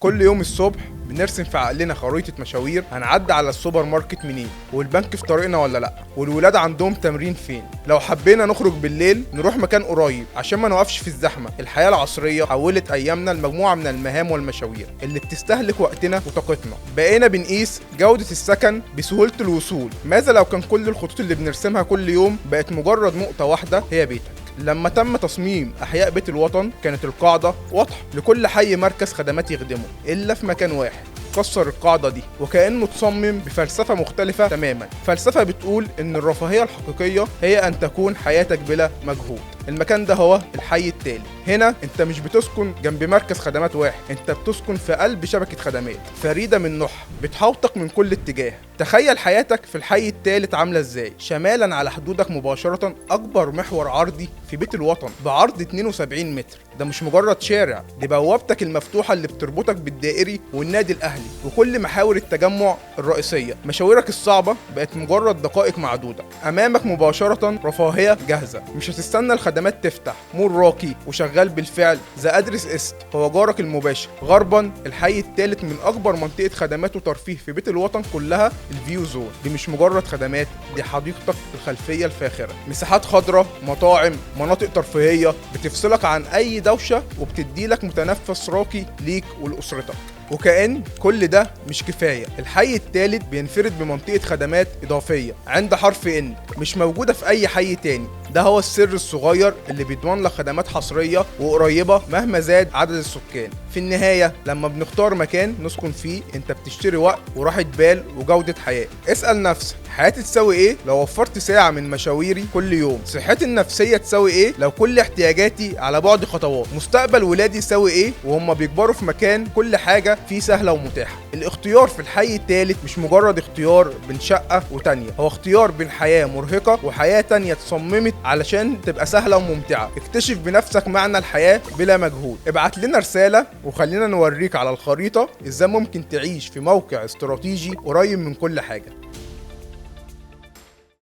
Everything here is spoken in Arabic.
كل يوم الصبح بنرسم في عقلنا خريطة مشاوير، هنعدي على السوبر ماركت منين، والبنك في طريقنا ولا لأ، والولاد عندهم تمرين فين. لو حبينا نخرج بالليل نروح مكان قريب عشان ما نوقفش في الزحمة. الحياة العصرية حولت أيامنا لمجموعة من المهام والمشاوير اللي بتستهلك وقتنا وطاقتنا. بقينا بنقيس جودة السكن بسهولة الوصول. ماذا لو كان كل الخطوط اللي بنرسمها كل يوم بقت مجرد نقطة واحدة هي بيتك؟ لما تم تصميم أحياء بيت الوطن كانت القاعدة واضحة، لكل حي مركز خدمات يخدمه إلا في مكان واحد كسر القاعدة دي وكأنه تصمم بفلسفة مختلفة تماما. فلسفة بتقول إن الرفاهية الحقيقية هي أن تكون حياتك بلا مجهود. المكان ده هو الحي التالي. هنا انت مش بتسكن جنب مركز خدمات واحد، انت بتسكن في قلب شبكة خدمات فريدة من نوعها بتحوطك من كل اتجاه. تخيل حياتك في الحي التالت عاملة ازاي. شمالا على حدودك مباشرة اكبر محور عرضي في بيت الوطن بعرض 72 متر. ده مش مجرد شارع، دي بوابتك المفتوحة اللي بتربطك بالدائري والنادي الاهلي وكل محاور التجمع الرئيسية. مشاويرك الصعبة بقت مجرد دقائق معدودة. امامك مباشرة رفاهية جاهزة، مش هتستنى الخدمات تفتح. مول راقي وشغال بالفعل. ذا ادرس است هو جارك المباشر. غربا الحي الثالث من اكبر منطقة خدمات وترفيه في بيت الوطن كلها الفيو زون. دي مش مجرد خدمات، دي حديقتك الخلفية الفاخرة. مساحات خضراء، مطاعم، مناطق ترفيهية بتفصلك عن اي دوشة وبتديلك متنفس راقي ليك ولأسرتك. وكأن كل ده مش كفاية، الحي الثالث بينفرد بمنطقة خدمات إضافية عند حرف إن مش موجودة في أي حي تاني. ده هو السر الصغير اللي بيضمن لك خدمات حصرية وقريبة مهما زاد عدد السكان. في النهاية لما بنختار مكان نسكن فيه انت بتشتري وقت وراحة بال وجودة حياة. اسأل نفسك، حياتي تساوي ايه لو وفرت ساعة من مشاويري كل يوم؟ صحتي النفسية تساوي ايه لو كل احتياجاتي على بعد خطوات؟ مستقبل ولادي يساوي ايه وهم بيكبروا في مكان كل حاجة فيه سهلة ومتاحة؟ الاختيار في الحي الثالث مش مجرد اختيار بين شقة وتانية، هو اختيار بين حياة مرهقة وحياة تانية تصممت علشان تبقى سهلة وممتعة. اكتشف بنفسك معنى الحياة بلا مجهود. ابعت لنا رسالة وخلينا نوريك على الخريطة ازاي ممكن تعيش في موقع استراتيجي قريب من كل حاجة.